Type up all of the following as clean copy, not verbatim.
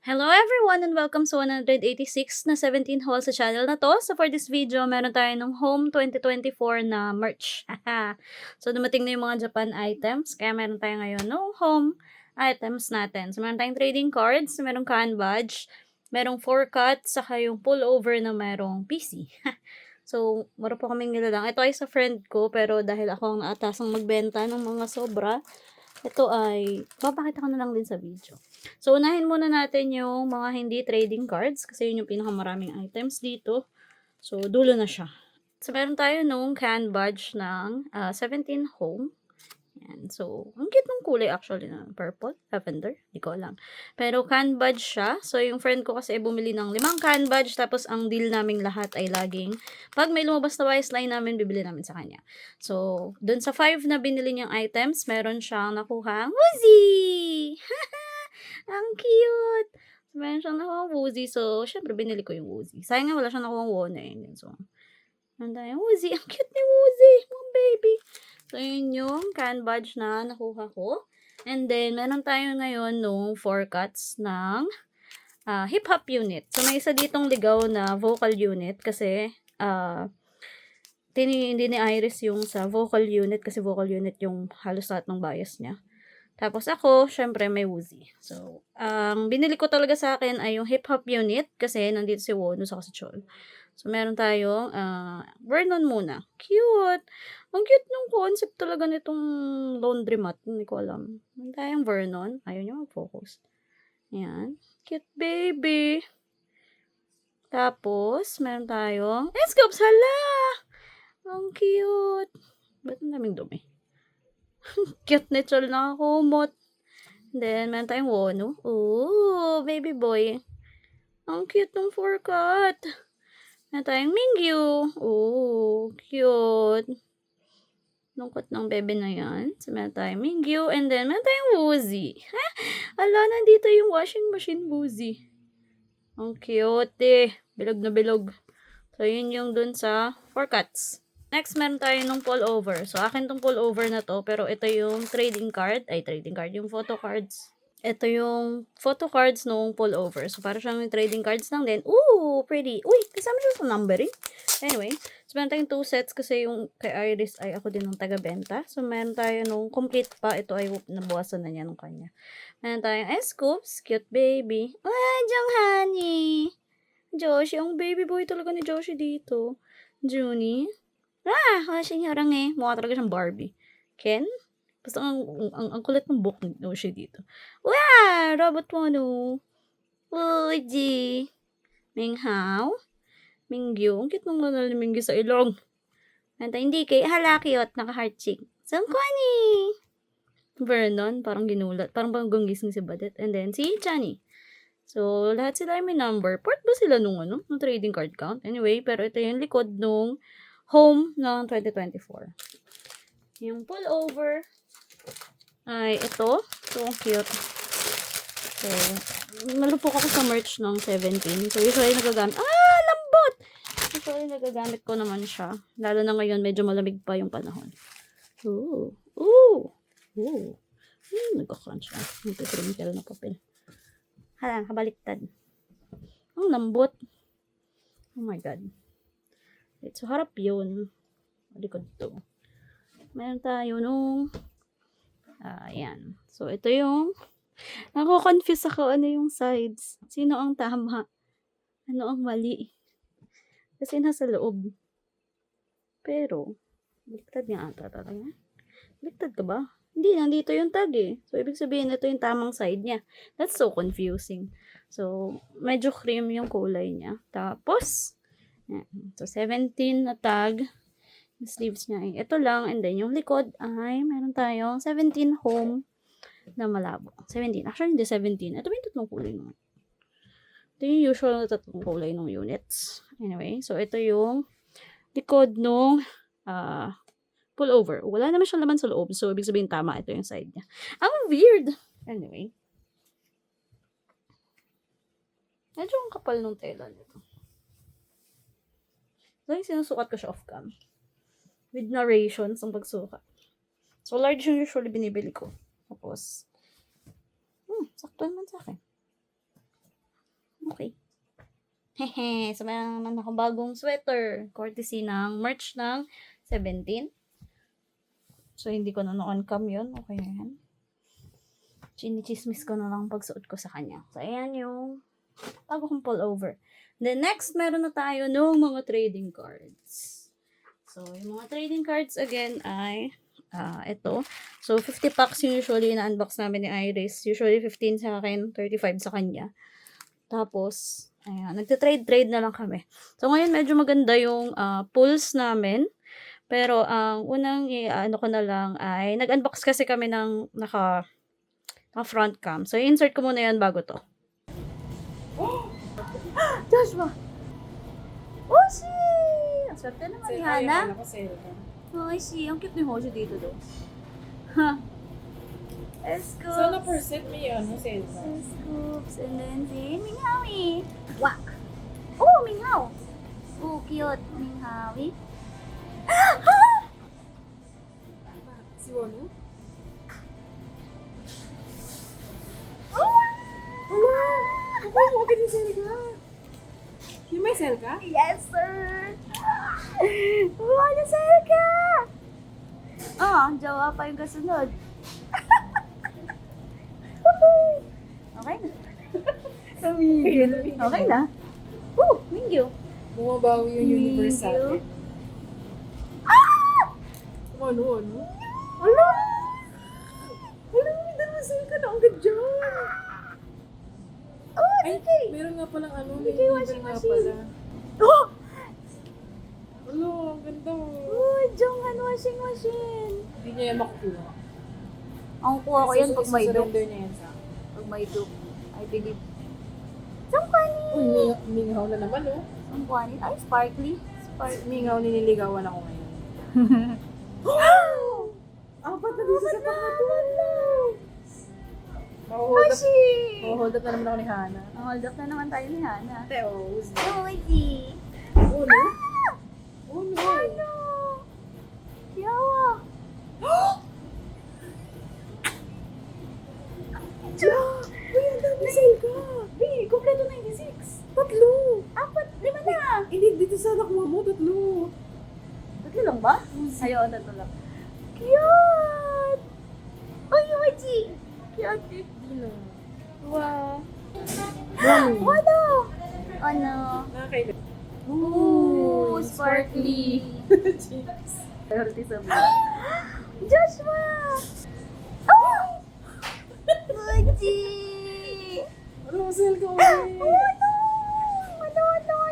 Hello everyone and welcome sa 186 na 17 haul sa channel na 'to. So for this video, meron tayo ng Home 2024 na merch. So dumating na yung mga Japan items, kaya meron tayo ngayon ng home items natin. So meron tayong trading cards, merong can badge, merong 4 cut, saka yung pullover na merong PC. So, meron po kaming nilalang. Ito ay sa friend ko, pero dahil ako ang naatasang magbenta ng mga sobra, ito ay papakita ko na lang din sa video. So, unahin muna natin yung mga hindi trading cards kasi yun yung pinakamaraming items dito. So, dulo na siya. So, meron tayo nung can badge ng 17 Home. Yan. So, ang cute ng kulay actually na purple, lavender, di ko alam. Pero can badge siya. So, yung friend ko kasi bumili ng 5 can badge tapos ang deal naming lahat ay laging pag may lumabas na bias line namin, bibili namin sa kanya. So, dun sa 5 na binili niyang items, meron siyang nakuhang Woozy! Ang cute! Meron siyang nakuhang Woozy. So, syempre binili ko yung Woozy. Sayang nga wala siyang nakuhang Wona eh. So, ang dami Woozy. Ang cute ni Woozy! Mga baby! So, yun yung can badge na nakuha ko. And then, meron tayo ngayon nung 4 cuts ng hip-hop unit. So, may isa ditong ligaw na vocal unit kasi hindi ni Iris yung sa vocal unit kasi vocal unit yung halos lahat ng bias niya. Tapos ako, syempre may Woozy. So, ang binili ko talaga sa akin ay yung hip-hop unit kasi nandito si Wono sa si Chol. So, meron tayong Vernon muna. Cute! Ang cute ng concept talaga nitong laundry mat. Hindi ko alam. Meron tayong Vernon. Ayaw niya mag-focus. Ayan. Cute baby! Tapos, meron tayong Escopes! Hala! Ang cute! Ba't ang daming dumi? Cute ni Chol na kumot. Then, meron tayong Wono. Ooh, baby boy. Ang cute ng forecut. Meron tayong Mingyu. Ooh, cute. Lungkot ng bebe na yan. So, meron tayong Mingyu. And then, meron tayong Woozy. Ala, nandito yung washing machine Woozy. Ang cute eh. Bilog na bilog. So, yun yung dun sa forecuts. Next, meron tayo nung pullover. So, akin tong pullover na to. Pero ito yung trading card. Ay, trading card. Yung photo cards. Ito yung photo cards nung pullover. So, para siyang yung trading cards lang din. Ooh, pretty. Uy, kasama siya sa numbering. Anyway, so meron tayong 2 sets kasi yung kay Iris ay ako din ng taga-benta. So, meron tayo nung complete pa. Ito ay nabuwasan na niya nung kanya. Meron tayong S-Scoops. Cute baby. Ay, Jung Honey. Joshi. Ang baby boy talaga ni Joshi dito. Junie. Washing harang eh. Mukha talaga siyang Barbie. Ken? Basta ang kulit ng book ni Joshi dito. Wow! Robot mo, no? Uji. Minghao. Mingyu. Ang cute nung nanal ni Mingyu sa ilong. Nanta, hindi kay hala cute. Naka-heart chick. Sangkwani. Vernon. Parang ginulat. Parang gising si Badet. And then, si Chani. So, lahat sila ay may number. Part ba sila nung nung trading card count? Anyway, pero ito yung likod nung home ng 2024. Yung pullover ay ito. So, cute. So, malupok ako sa merch ng 17. So, usually nagagamit. Lambot! Usually nagagamit ko naman siya. Lalo na ngayon, medyo malamig pa yung panahon. Ooh. Ooh. Ooh. Nagka-crunch na. Nagka-crinkle na papel. Hala, kabaliktad. Ang lambot. Oh my God. So, harap yun. Likod to. Meron tayo nung ayan. So, ito yung nako-confuse ako ano yung sides. Sino ang tama? Ano ang mali? Kasi nasa loob. Pero, baliktad nga ata talaga. Baliktad ka ba? Hindi, nandito yung tag eh. So, ibig sabihin, ito yung tamang side niya. That's so confusing. So, medyo cream yung kulay niya. Tapos, yan. So, 17 na tag. Yung sleeves niya ay ito lang. And then, yung likod ay meron tayong 17 home na malabo. 17. Actually, hindi 17. Ito ba yung tatlong kulay naman? Ito yung usual na tatlong kulay ng units. Anyway, so ito yung likod nung pullover. Wala naman siyang laman sa loob. So, ibig sabihin tama. Ito yung side niya. Ang weird! Anyway. Medyo ang kapal nung tela nito. So, yung sinusukat ko siya off-cam. With narrations ang pagsukat. So, large yung usually binibili ko. Tapos, sakto naman sa akin. Hehe, so meron naman akong bagong sweater. Courtesy ng merch ng 17. So, hindi ko na on-cam yun. Okay na yan. Chinichismis ko na lang pagsuot ko sa kanya. So, ayan yung bago kong pullover. Then, next, meron na tayo ng mga trading cards. So, yung mga trading cards, again, ay ito. So, 50 packs yung usually na-unbox namin ni Iris. Usually, 15 sa akin, 35 sa kanya. Tapos, ayan, nagtitrade-trade na lang kami. So, ngayon, medyo maganda yung pulls namin. Pero, ang unang ano ko na lang ay, nag-unbox kasi kami ng naka-front cam. So, insert ko muna yan bago to. Joshua! Hoshi! Ang swerte naman ni Hana. Hoshi, ang cute ni Hoshi dito do. Ha? Scoops. Sana per set may sale ka. Scoops. And then si Minghawi. Wak! Oh, Minghaw! Oh, cute. Minghawi. Si Wonu? Okay din sale ka. Yung may sale ka? Yes, sir! Wala sa'yo ka! Jawa pa yung kasunod. Okay na. Tumigil. Okay na. Mingyu. Bumabawi yung universe sa atin. Wonu? Ala! Wala, may dalawa sale ka na. Ang ganda. Ay, meron nga palang may washing nga machine. pala. Oh! Ano, ang ganda. Jonghan washing machine. Hindi niya yan makukuha. Ang kuha ko yan pag may dog. Surrender niya yan sa akin. Pag may dog. I believe. Sangkwani! Uy, mingaw na naman, oh. Sangkwani. Ay, sparkly. Sparkly. Mingaw, niniligawan ako ngayon. Apat na dito sa pangatuan. Hold up na naman ako ni Hana. Hold up na naman tayo ni Hana. Teo, who's that? Joey! Uno? Uno. Ano? Yawa! Uy, ang dami sale ka. Kompleto 96. Tatlo. 4, 5 na. Hindi, dito sa nakuha mo, tatlo. Tatlo lang ba? Ayaw, tatlo lang. Cute! Uy, Waji! Cute. Dino. Wow. Mami. Ano? Ano? Nakakailan. Ooh, sparkly. Cheers. Priority sa mga. Joshua! Oh! Waji! Ano, sale ka ulit? Ano?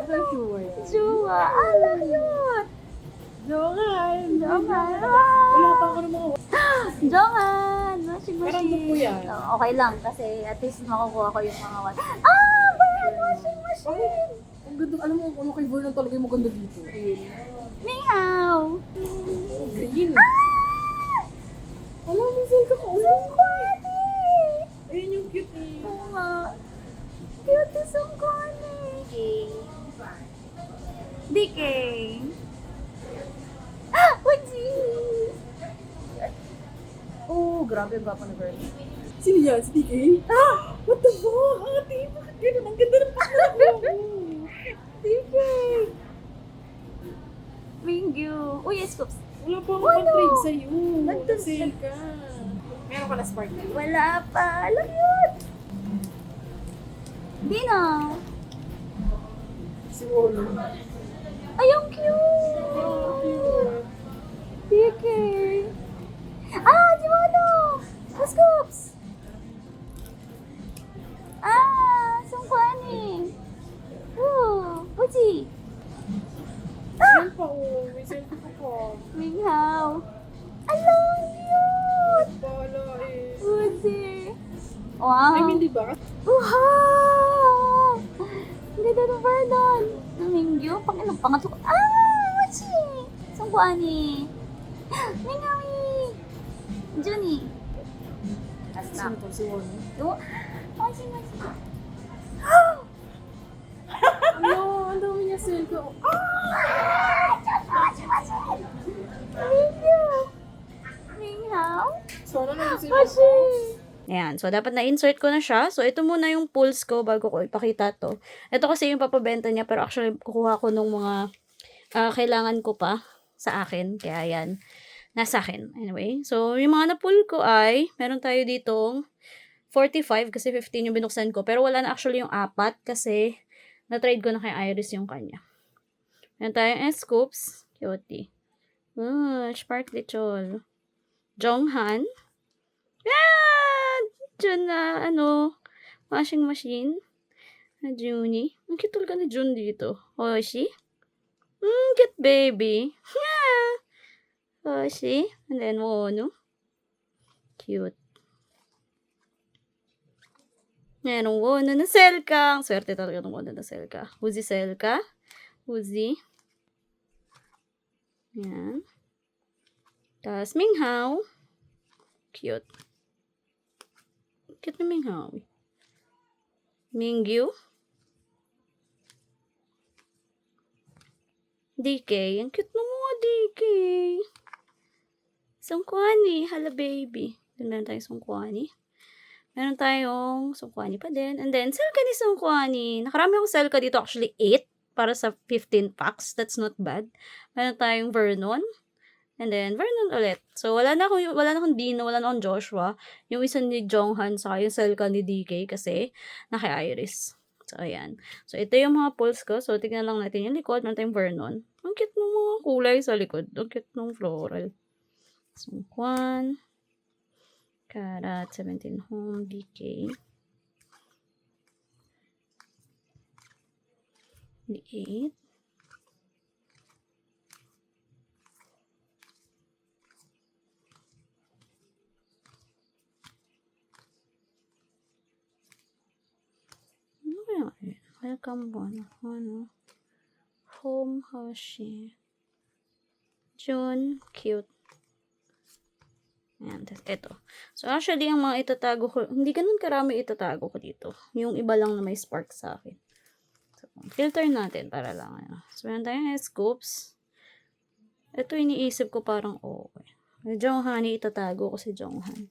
Ano, sure yan? Jua! Ala, cute! Jongan. Jongan! Wala pa ako ng mga Jongan! Washing Parang machine. buko yan. Okay lang kasi at least makukuha ko yung mga Brian! Washing machine! Ang ganda, alam mo ano kay Vernon talaga yung maganda dito. Meow! Green. Alam mo, sale ka ko. Sungkwani! Ayun yung cute eh. Oo nga. Cute yung sungkwani. DK. Waji! Oh, grabe yung gwapo na girl. Sino yan? Si DK? What the fuck? Ate, bakit ganun? Ang ganda ng pakala mo. DK! Mingyu. Uy, Scoops. Wala pa akong pang-trade sa'yo. Nandun Sale ka. Meron ka na sparkly. Wala pa. Alam yun. Di na. Si Wolo. Ay, ang cute. DK. Di mo ano. Scoops. Sungkwani. Uji. Sale pa oh. May sale ka pa. Minghaw. Alam yun. Bala eh. Uji. Wow. I mean, di ba? Wow! Ang ganda ng Vernon. Namingyo. Pangatlo. Wachi! Sungkwani. Mingawi. Juni. Sino to? Si Wolo? Wachi. Ano? Ang dami niya sale ka. Mingyo. Minghaw. Sana nandun sila. Wachi. Ayan. So, dapat na-insert ko na siya. So, ito muna yung pulse ko bago ko ipakita to. Ito kasi yung papabenta niya, pero actually, kukuha ko nung mga kailangan ko pa sa akin. Kaya yan, nasa akin. Anyway, so, yung mga na-pull ko ay, meron tayo ditong 45 kasi 15 yung binuksan ko. Pero wala na actually yung 4 kasi na-trade ko na kay Iris yung kanya. Meron tayong S-Scoops. Cutie. Sparkly Chol. Jonghan. Yan! Diyan na, washing machine. Na Junie. Ang cute talaga ni Jun dito. Hoshi. Cute baby. Yeah. Hoshi. And then, Wono. Cute. Merong Wono na Selka. Ang swerte talaga ng Wono na Selka. Uzi Selka. Uzi. Yan. Tapos, Minghao. Cute. Cute na Minghao. Mingyu. DK. Ang cute na mga DK. Sungkwani. Hala baby. Then, meron tayong Sungkwani. Meron tayong Sungkwani pa din. And then, Selka ni Sungkwani. Nakarami akong Selka dito. Actually, 8 para sa 15 packs. That's not bad. Meron tayong Vernon. And then, Vernon ulit. So, wala na akong Dino, wala na akong Joshua. Yung isa ni Jonghan, saka yung Selka ni DK kasi naki-Iris. So, ayan. So, ito yung mga pulse ko. So, tignan lang natin yung likod. Meron tayong Vernon. Ang cute ng mga kulay sa likod. Ang cute ng floral. Sungkwan. Karat, 17 home, DK. D8. Welcome one. Home Hoshi. June, cute. Ayan, ito. So, actually, ang mga itatago ko, hindi ganun karami itatago ko dito. Yung iba lang na may spark sa akin. So, filter natin para lang. So, meron tayong scoops. Ito iniisip ko parang okay. Jonghan, itatago ko si Jonghan.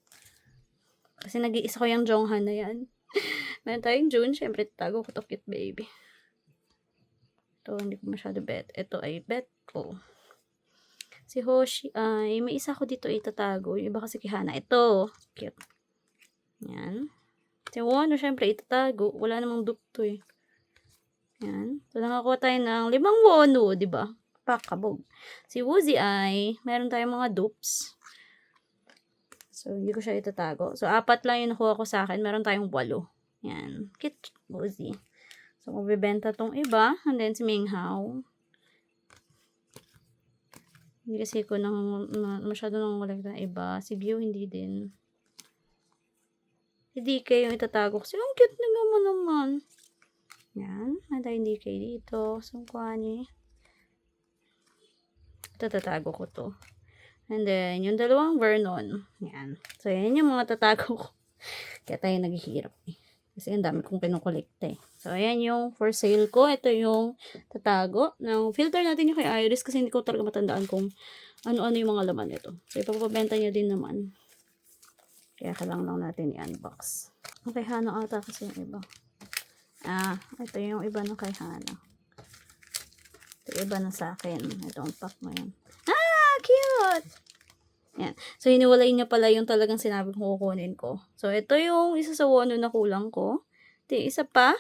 Kasi nag-iisa ko yung Jonghan na yan. Meron tayong June. Siyempre, tago ko to, cute baby. Ito, hindi ko masyado bet. Ito ay bet ko. Si Hoshi ay, may isa ko dito itatago. Yung iba kasi kihana. Ito, cute. Yan. Si Wono, syempre, itatago. Wala namang dupe to eh. Yan. So, nakakuha tayo ng 5 Wono, diba? Pakabog. Si Woozy ay, meron tayong mga dupes. So, hindi ko siya itatago. So, 4 lang yung nakuha ko sa akin. Meron tayong 8. Yan. Cute. Woozy. So, magbibenta tong iba. And then, si Minghao. Hindi kasi ko masyado nang walang na iba. Si Gyu, hindi din. Si DK yung itatago. Kasi, ang cute na naman. Yan. May tayong DK dito. Sungkwani. Ito, tatago ko to. And then, yung 2 Vernon. Yan. So, yan yung mga tatago ko. Kaya tayo naghihirap eh. Kasi ang dami kong pinukolekta eh. So, ayan yung for sale ko. Ito yung tatago. Now, filter natin yung kay Iris kasi hindi ko talaga matandaan kung ano-ano yung mga laman nito. So, ipapabenta niya din naman. Kaya kailangan lang natin i-unbox. Ang kay Hana ata kasi yung iba. Ito yung iba ng kay Hana. Ito iba na sa akin. Ito, unpack mo yan. Cute! Yan. So, hiniwalay niya pala yung talagang sinabi kong kukunin ko. So, ito yung isa sa Wono na kulang ko. Ito yung isa pa.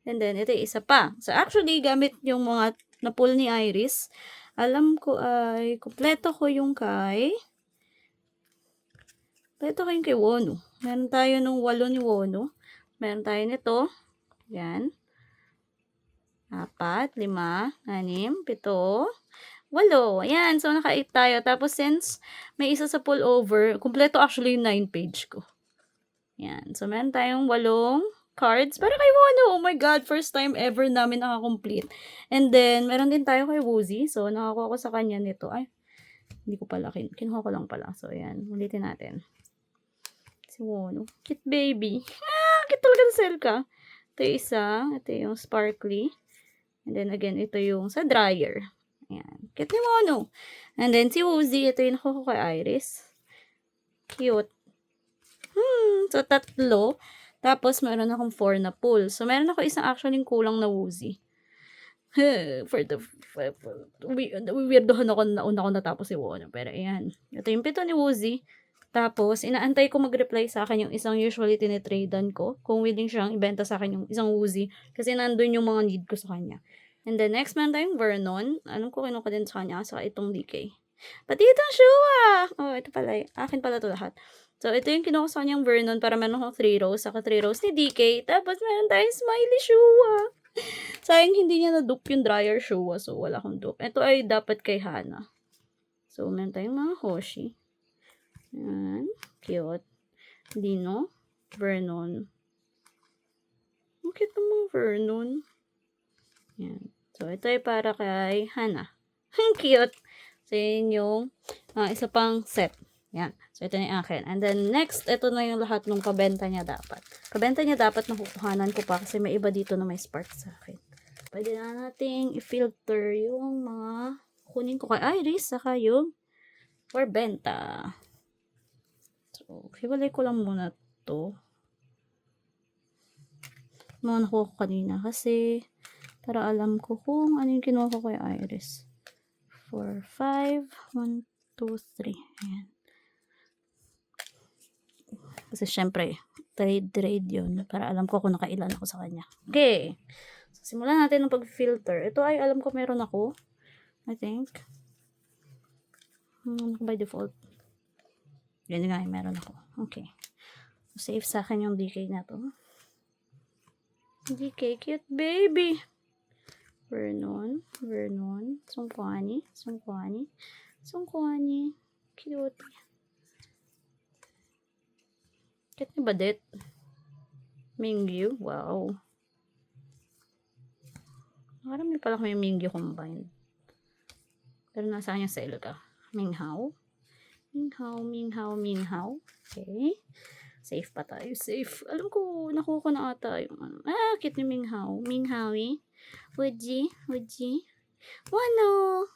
And then, ito yung isa pa. So, actually, gamit yung mga na-pull ni Iris. Alam ko ay, kompleto ko yung kay Wono. Meron tayo nung 8 ni Wono. Meron tayo nito. Yan. 4, 5, 6, 7, 8. Ayan. So, naka-8 tayo. Tapos, since may isa sa pullover, kumpleto actually yung 9 page ko. Ayan. So, meron tayong 8 cards para kay Wono. Oh my God. First time ever namin nakakomplete. And then, meron din tayo kay Woozy. So, nakakuha ko sa kanya nito. Ay, hindi ko pala. Kinuha ko lang pala. So, ayan. Ulitin natin. Si Wono. Cute baby. Cute talaga na Selka. Ito yung isa. Ito yung sparkly. And then, again, ito yung sa dryer. Ayan. Cute ni Wono. And then, si Woozy, ito yung nakuha ko kay Iris. Cute. So, 3. Tapos, meron akong 4 na pull. So, meron ako isang actually kulang na woozy. Weirdohan ako na una ko natapos si Wono. Pero, ayan. Ito yung 7 ni Woozy. Tapos, inaantay ko mag-reply sa akin yung isang usually tinitradean ko. Kung willing siyang ibenta sa akin yung isang Woozy. Kasi nandun yung mga need ko sa kanya. And then, next man tayong Vernon. Anong ko kinuha din sa kanya? Saka itong DK. Pati itong Shua! Oh, ito pala. Akin pala to lahat. So, ito yung kinuha sa kanyang Vernon para meron akong 3 rows. Saka 3 rows ni DK. Tapos, meron tayong Smiley Shua. Sayang hindi niya na-dupe yung dryer Shua. So, wala akong dupe. Ito ay dapat kay Hana. So, meron tayong mga Hoshi. Yan. Cute. Dino. Vernon. Ang cute ng mga Vernon. Yan. So, ito ay para kay Hana. Ang cute. So, yun yung isa pang set. Yan. So, ito na yung akin. And then, next, ito na yung lahat ng kabenta niya dapat. Kabenta niya dapat nakukuhanan ko pa kasi may iba dito na may spark sa akin. Pwede na nating i-filter yung mga kunin ko kay Iris saka yung for benta. So, hiwalay ko lang muna to. Mga nakuha ko kanina kasi para alam ko kung ano yung kinuha ko kay Iris. 4, 5, 1, 2, 3. Ayan. Kasi syempre, trade yun. Para alam ko kung nakailan ako sa kanya. Okay. So, simulan natin ng pag-filter. Ito ay alam ko meron ako. I think. By default. Yan nga, meron ako. Okay. So, save sa akin yung DK na to. DK, cute baby. Vernon. Sungkwani. Cute. Cute ni Badet. Mingyu. Wow. Marami pala ko yung Mingyu combined. Pero nasa kanya sa ka. Minghao. Okay. Safe pa tayo. Safe. Alam ko, nakuha ko na ata yung ano. Cute ni Minghao. Minghawi. Wuji. Wano.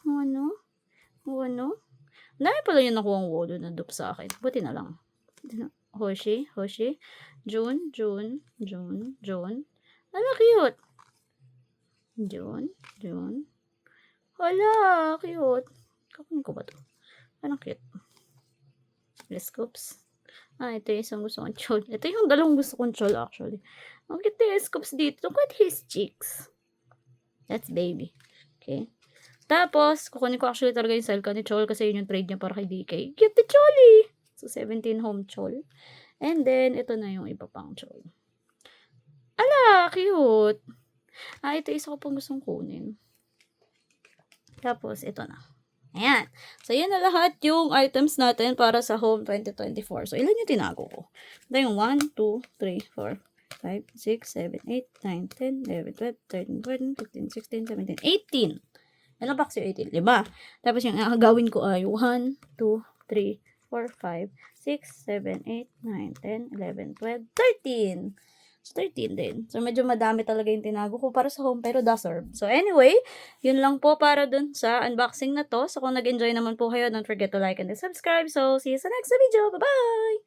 Dami pala yung nakuha ang wolo na dupe sa akin. Buti na lang. Hoshi. June. Ano cute. June. Hala, cute. Kakunin ko ba to? Anong cute? Telescopes. Ito yung isang gusto kong chol. Ito yung dalawang gusto kong chol actually. Ang cute telescopes dito. Look at his cheeks. That's baby. Okay. Tapos, kukunin ko actually talaga yung Selka ni Chol kasi yun yung trade niya para kay DK. Cute ni Cholly! So, 17 home Chol. And then, ito na yung iba pang Chol. Ala, cute! Ito isa ko pang gustong kunin. Tapos, ito na. Ayan. So, yun na lahat yung items natin para sa home 2024. So, ilan yung tinago ko? Ito yung 1, 2, 3, 4, 5, 6, 7, 8, 9, 10, 11, 12, 13, 14, 15, 16, 17, 18. Ilang box yung 18? 5. Tapos yung gagawin ko ay 1, 2, 3, 4, 5, 6, 7, 8, 9, 10, 11, 12, 13. So, 13 din. So, medyo madami talaga yung tinago ko para sa home, pero deserve. So, anyway, yun lang po para dun sa unboxing na to. So, kung nag-enjoy naman po kayo, don't forget to like and subscribe. So, see you sa next video. Bye-bye!